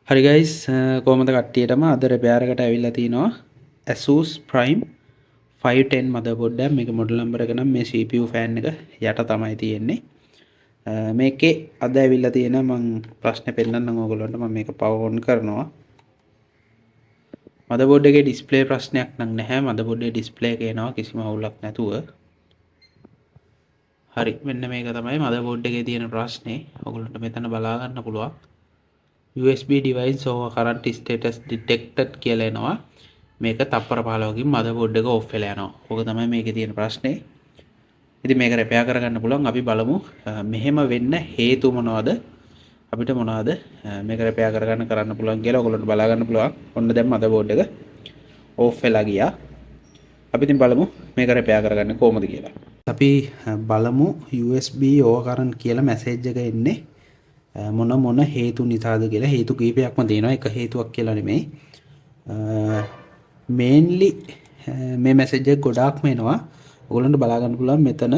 හරි ගයිස්, කොහොමද කට්ටියටම අද රිපෙයාර් එකට ඇවිල්ලා තිනවා Asus Prime 510 motherboard එක. මේක මොඩල් නම්බර් එක නම් මේ CPU fan එක යට තමයි තියෙන්නේ. මේකේ අද ඇවිල්ලා තියෙන මම ප්‍රශ්නේ පෙන්නන්නම් ඕගොල්ලන්ට. මම මේක power on කරනවා. motherboard එකේ display ප්‍රශ්නයක් නම් නැහැ. motherboard එකේ display එක එනවා කිසිම අවුලක් නැතුව. හරි, මෙන්න මේක තමයි motherboard එකේ තියෙන ප්‍රශ්නේ. ඕගොල්ලන්ට මෙතන බලා ගන්න පුළුවන්. USB device over current status detected කියලා එනවා. මේක තප්පර 15කින් motherboard එක off වෙලා යනවා. ඕක තමයි මේකේ තියෙන ප්‍රශ්නේ. ඉතින් මේක repair කරගන්න පුළුවන්. අපි බලමු මෙහෙම වෙන්න හේතු මොනවද? අපිට මොනවද මේක repair කරන්න පුළුවන් කියලා ඔයගොල්ලන්ට බලා ගන්න පුළුවන්. ඔන්න දැන් motherboard එක off වෙලා ගියා. අපි ඉතින් බලමු මේක repair කරගන්න කොහොමද කියලා. අපි බලමු USB over current කියලා message එක එන්නේ මොන හේතු නිසාද කියලා. හේතු කීපයක්ම තියෙනවා, එක හේතුවක් කියලා නෙමෙයි. මේන්ලි මේ මැසේජ් එක ගොඩාක්ම එනවා. ඔයගොල්ලන්ට බලා ගන්න පුළුවන් මෙතන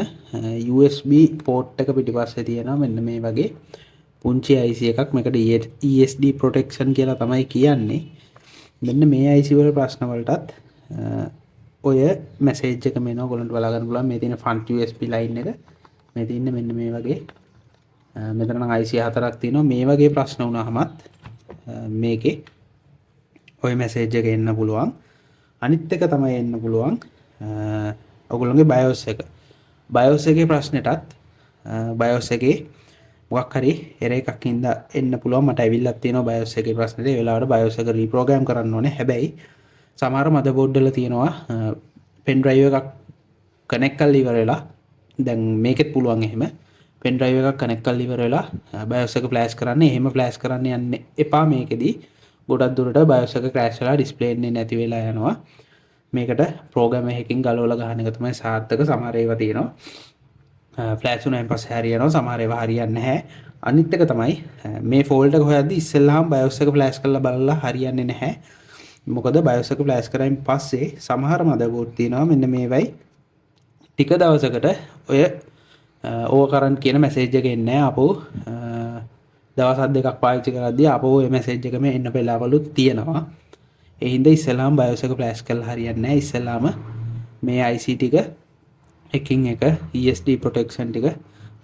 USB port එක පිටිපස්සේ තියෙනවා මෙන්න මේ වගේ පුංචි IC එකක්. මේකට ESD protection කියලා තමයි කියන්නේ. මෙන්න මේ IC වල ප්‍රශ්න වලටත් ඔය මැසේජ් එක මෙනවා. ඔයගොල්ලන්ට බලා ගන්න පුළුවන් මේ තියෙන front USB line එක. මේ තියෙන්නේ මෙන්න මේ වගේ. මෙතන නම් IC 4ක් තියෙනවා. මේ වගේ ප්‍රශ්න වුණාමත් මේකේ ඔය මැසේජ් එක එන්න පුළුවන්. අනිත් එක තමයි එන්න පුළුවන් ඔයගොල්ලෝගේ BIOS එක. BIOS එකේ ප්‍රශ්නෙටත් BIOS එකේ මොකක් හරි error එකක් ඉඳලා එන්න පුළුවන්. මට ඇවිල්ලා තියෙනවා BIOS එකේ ප්‍රශ්නෙට. ඒ වෙලාවට BIOS එක රීප්‍රෝග්‍රෑම් කරන්න ඕනේ. හැබැයි සමහර මදර්බෝඩ් වල තියෙනවා පෙන් ඩ්‍රයිව් එකක් කනෙක්ට් කරලා ඉවර වෙලා, දැන් මේකෙත් පුළුවන් එහෙම පෙන් ඩ්‍රයිව් එකක් කනෙක්ට් කරලා ඉවර වෙලා BIOS එක ෆ්ලෑෂ් කරන්න. එහෙම ෆ්ලෑෂ් කරන්න යන්න එපා. මේකෙදී ගොඩක් දුරට BIOS එක ක්‍රෑෂ් වෙලා ඩිස්ප්ලේ එන්නේ නැති වෙලා යනවා. මේකට ප්‍රෝග්‍රෑම් එකකින් ගලවලා ගන්න එක තමයි සාර්ථක. සමහර ඒවා තියෙනවා ෆ්ලෑෂ් වුණායින් පස්සේ හරියනවා, සමහර ඒවා හරියන්නේ නැහැ. අනිත් එක තමයි මේ ෆෝල්ඩ් එක හොයද්දි ඉස්සෙල්ලාම BIOS එක ෆ්ලෑෂ් කරලා බලලා හරියන්නේ නැහැ. මොකද BIOS එක ෆ්ලෑෂ් කරායින් පස්සේ සමහර මදර්බෝඩ් තියෙනවා මෙන්න මේවයි ටික දවසකට ඔය ඕවර් කරන්ට් කියන මැසේජ් එක එන්නේ නැහැ. අපෝ දවස් දෙකක් පාවිච්චි කරද්දී අපෝ ඔය මැසේජ් එකම එන්න වෙලාවලුත් තියෙනවා. ඒ හින්දා ඉස්සෙල්ලාම BIOS එක ෆ්ලෑෂ් කරලා හරියන්නේ නැහැ. ඉස්සෙල්ලාම මේ IC ටික එකින් එක ESD protection ටික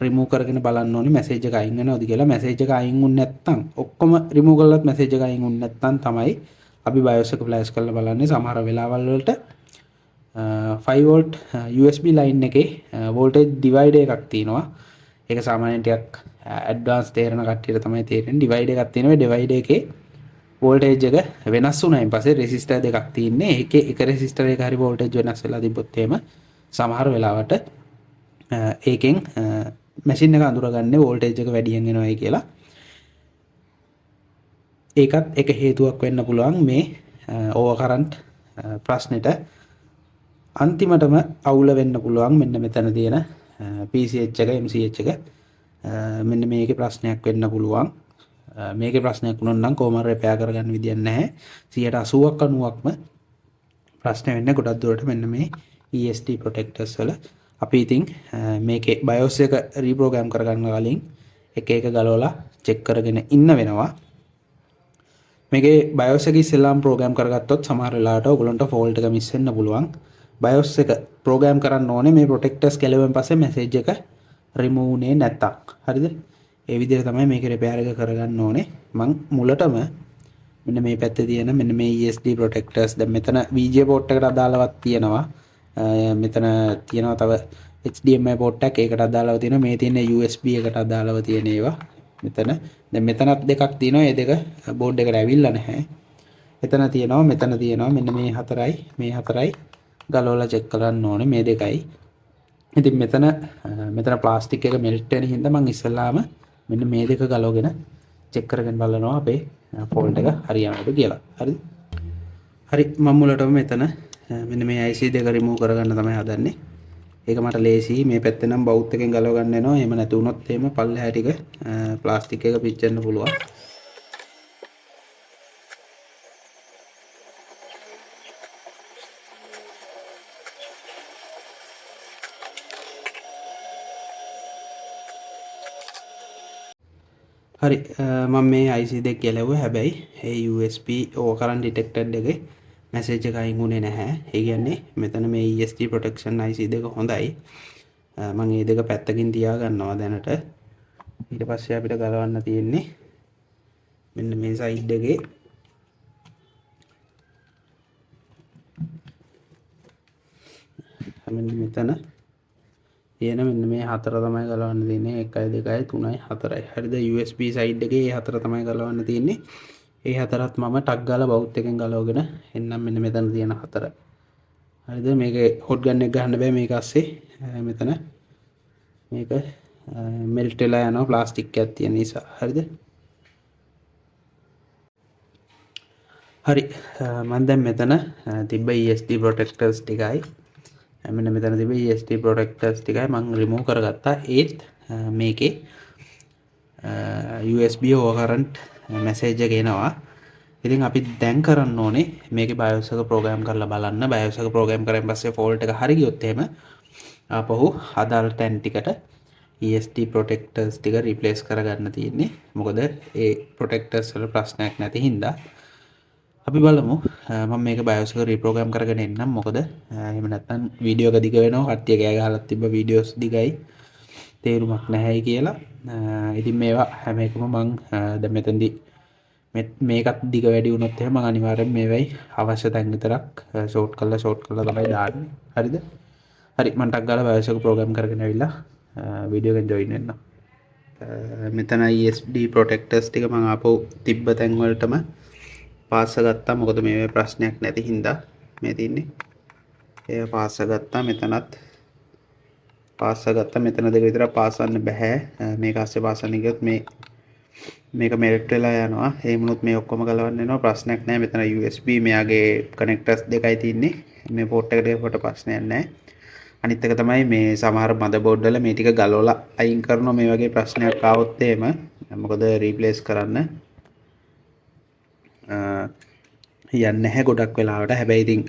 remove කරගෙන බලන්න ඕනේ මැසේජ් එක අයින් වෙනවද කියලා. මැසේජ් එක අයින් වුනේ නැත්නම් ඔක්කොම remove කළත් මැසේජ් එක අයින් වුනේ නැත්නම් තමයි අපි BIOS එක ෆ්ලෑෂ් කරලා බලන්නේ. සමහර වෙලාවල් වලට 5 volt USB line එකේ voltage divider එකක් තියෙනවා. ඒක සාමාන්‍යයෙන් ටිකක් ඇඩ්වාන්ස් තේරෙන කට්ටියට තමයි තේරෙන්නේ. divider එකක් තියෙනවා. ඒ divider එකේ voltage එක වෙනස් වුණායින් පස්සේ resistor දෙකක් තියෙන්නේ. ඒකේ එක resistor එක හරි voltage වෙනස් වෙලා තිබ්බොත් එහෙම සමහර වෙලාවට ඒකෙන් මැෂින් එක අඳුරගන්නේ voltage එක වැඩියෙන් එනවායි කියලා. ඒකත් එක හේතුවක් වෙන්න පුළුවන් මේ over current ප්‍රශ්නෙට. අන්තිමටම අවුල වෙන්න පුළුවන් මෙන්න මෙතන තියෙන PCH එක MCH එක. මෙන්න මේකේ ප්‍රශ්නයක් වෙන්න පුළුවන්. මේකේ ප්‍රශ්නයක් වුණොත් නම් කොහොම හරි repair කරගන්න විදියක් නැහැ. 80ක් 90ක්ම ප්‍රශ්න වෙන්නේ ගොඩක් දුරට මෙන්න මේ ESD protectors වල. අපි ඉතින් මේකේ BIOS එක රීප්‍රෝග්‍රෑම් කරගන්න කලින් එක එක ගලවලා චෙක් කරගෙන ඉන්න වෙනවා. මේකේ BIOS එක ඉස්සෙල්ලාම ප්‍රෝග්‍රෑම් කරගත්තොත් සමහර වෙලාවට ඔයගලන්ට ෆෝල්ට් එක මිස් වෙන්න පුළුවන්. BIOS එක ප්‍රෝග්‍රෑම් කරන්න ඕනේ මේ ප්‍රොටෙක්ටර්ස් ගැලවෙන් පස්සේ මැසේජ් එක රිමූව් වුනේ නැත්තම්. හරිද? ඒ විදිහට තමයි මේක රිපෙයාර් එක කරගන්න ඕනේ. මං මුලටම මෙන්න මේ පැත්තේ තියෙන මෙන්න මේ ESD protectors දැන් මෙතන VGA port එකට අදාළවක් තියෙනවා. මෙතන තියෙනවා තව HDMI port එකක් ඒකට අදාළව තියෙනවා. මේ තියෙන USB එකට අදාළව තියෙන ඒවා. මෙතන දැන් මෙතනත් දෙකක් තියෙනවා. මේ දෙක බෝඩ් එකට ඇවිල්ලා නැහැ. එතන තියෙනවා මෙතන තියෙනවා මෙන්න මේ හතරයි ගලවලා චෙක් කරන්න ඕනේ මේ දෙකයි. ඉතින් මෙතන ප්ලාස්ටික් එක මෙල්ට් වෙන හින්දා මම ඉස්සෙල්ලාම මෙන්න මේ දෙක ගලවගෙන චෙක් කරගෙන බලනවා අපේ ෆෝල්ට් එක හරියනවද කියලා. හරිද? හරි, මම මුලටම මෙතන මෙන්න මේ IC දෙක රිමූව් කරගන්න තමයි හදන්නේ. ඒක මට ලේසියි. මේ පැත්තේ නම් බවුත් එකෙන් ගලව ගන්න වෙනවා. එහෙම නැති වුණොත් එහෙම පල්ලෙහා ටික ප්ලාස්ටික් එක පිච්චෙන්න පුළුවන්. හරි මම මේ IC දෙක ගැලවුවා. හැබැයි ඒ USB ඕවරකරන්ට් ඩිටෙක්ටඩ් එකේ මැසේජ් එක අයින් වුණේ නැහැ. ඒ කියන්නේ මෙතන මේ ESD protection IC දෙක හොඳයි. මම මේ දෙක පැත්තකින් තියා ගන්නවා දැනට. ඊට පස්සේ අපිට ගලවන්න තියෙන්නේ මෙන්න මේ සයිඩ් එකේ මෙන්න මෙතන එන මෙන්න මේ හතර තමයි ගලවන්න තියෙන්නේ 1 2 3 4යි. හරිද? USB සයිඩ් එකේ මේ හතර තමයි ගලවන්න තියෙන්නේ. ඒ හතරත් මම ටක් ගාලා බවුත් එකෙන් ගලවගෙන එන්නම් මෙන්න මෙතන තියෙන හතර. හරිද? මේකේ හොට් ගන් එක ගහන්න බෑ මේක ASSIE. මෙතන මේක මෙල්ට් වෙලා යනවා ප්ලාස්ටික් එකක් තියෙන නිසා. හරිද? හරි මම දැන් මෙතන තිබ්බ ESD protectors ටිකයි මෙන්න මෙතන තිබ්බ ESD protectors ටිකයි මම remove කරගත්තා. ඒත් මේකේ USB overcurrent message එක එනවා. ඉතින් අපි දැන් කරන්න ඕනේ මේකේ BIOS එක program කරලා බලන්න. BIOS එක program කරන් පස්සේ fault එක හරි ගියොත් එහෙම ආපහු අදාළ තැන් ටිකට ESD protectors ටික replace කරගන්න තියෙන්නේ. මොකද ඒ protectors වල ප්‍රශ්නයක් නැති හින්දා අපි බලමු මම මේක BIOS එක රීප්‍රෝග්‍රෑම් කරගෙන එන්නම්. මොකද එහෙම නැත්නම් වීඩියෝ එක දිග වෙනවා. කට්ටිය කෑ ගහලා තිබ්බ වීඩියෝස් දිගයි තේරුමක් නැහැයි කියලා. ඉතින් මේවා හැම එකම මම දැන් මෙතනදී මේකත් දිග වැඩි වුණොත් එහෙම මම අනිවාර්යෙන් මේවයි අවශ්‍ය තැන් විතරක් ෂෝට් කරලා තමයි දාන්නේ. හරිද? හරි මම ටක් ගාලා BIOS එක ප්‍රෝග්‍රෑම් කරගෙන ඇවිල්ලා වීඩියෝ එකෙන් ජොයින් වෙන්නම්. මෙතන ESD protectors ටික මම ආපහු තිබ්බ තැන් වලටම පාස්ස ගත්තා. මොකද මේ ප්‍රශ්නයක් නැති හින්දා මේ තින්නේ. ඒ පාස්ස ගත්තා. මෙතනත් පාස්ස ගත්තා. මෙතන දෙක විතර පාසන්න බෑ. මේක ASSIE පාසන්න ගියොත් මේක මෙල්ට් වෙලා යනවා. ඒ වුණොත් මේ ඔක්කොම ගලවන්න වෙනවා. ප්‍රශ්නයක් නැහැ. මෙතන USB මෙයාගේ කනෙක්ටර්ස් දෙකයි තියෙන්නේ. මේ පෝට් එකට ඒකට ප්‍රශ්නයක් නැහැ. අනිත් එක තමයි මේ සමහර මදර්බෝඩ් වල මේ ටික ගලවලා අයින් කරනවා මේ වගේ ප්‍රශ්නයක් ආවොත් එහෙම. මොකද රීප්ලේස් කරන්න යන්නේ නැහැ ගොඩක් වෙලාවට. හැබැයි ඉතින්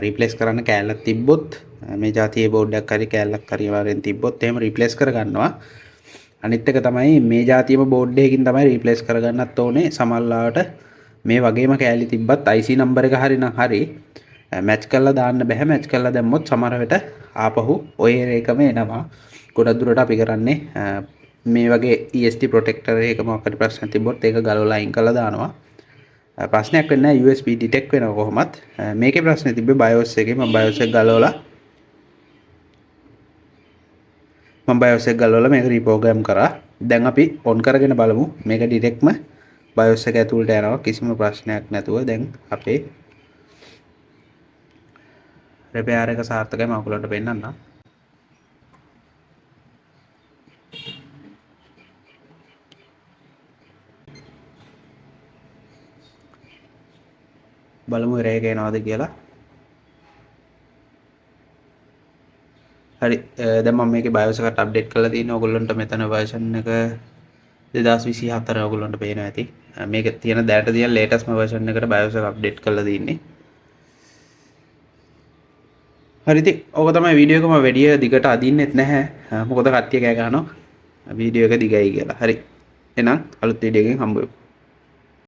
රීප්ලේස් කරන්න කෑල්ලක් තිබ්බොත් මේ જાතියේ බෝඩ් එකක් හරි කෑල්ලක් හරි වරෙන් තිබ්බොත් එහෙම රීප්ලේස් කරගන්නවා. අනිත් එක තමයි මේ જાතියම බෝඩ් එකකින් තමයි රීප්ලේස් කරගන්නත් ඕනේ. සමහරවිට මේ වගේම කෑලි තිබ්බත් IC නම්බර් එක හරි නම් හරි මැච් කරලා දාන්න බෑ. මැච් කරලා දැම්මොත් සමහර වෙලට ආපහු ඔය එකම එනවා. ගොඩක් දුරට අපි කරන්නේ මේ වගේ ESD protector එකම අපිට ප්‍රශ්න තිබ්බොත් ඒක ගලවලා අයින් කරලා දානවා. ප්‍රශ්නයක් වෙන්නේ නැහැ. USB detect වෙනවා කොහොමත්. මේකේ ප්‍රශ්නේ තිබ්බේ BIOS එකේ. මම BIOS එක ගලවලා මේක රීප්‍රෝග්‍රෑම් කරා. දැන් අපි ඔන් කරගෙන බලමු. මේක ඩිරෙක්ට්ම BIOS එක ඇතුළට යනවා කිසිම ප්‍රශ්නයක් නැතුව. දැන් අපේ රිපෙයාර් එක සාර්ථකයි. මම ඔයගලන්ට පෙන්නන්නම්. බලමු රේක එනවාද කියලා. හරි දැන් මම මේකේ BIOS එකට අප්ඩේට් කරලා තියෙනවා. ඔයගොල්ලන්ට මෙතන version එක 2024 ඔයගොල්ලන්ට පේනවා ඇති. මේක තියෙන දැනට තියෙන latest version එකට BIOS එක අප්ඩේට් කරලා තියෙන්නේ. හරි ඉතින් ඕක තමයි වීඩියෝ එක. මම වැඩි දිගට අදින්නෙත් නැහැ. මොකද කට්ටිය කෑ ගහනවා වීඩියෝ එක දිගයි කියලා. හරි එහෙනම් අලුත් වීඩියෝ එකකින් හම්බ වෙමු.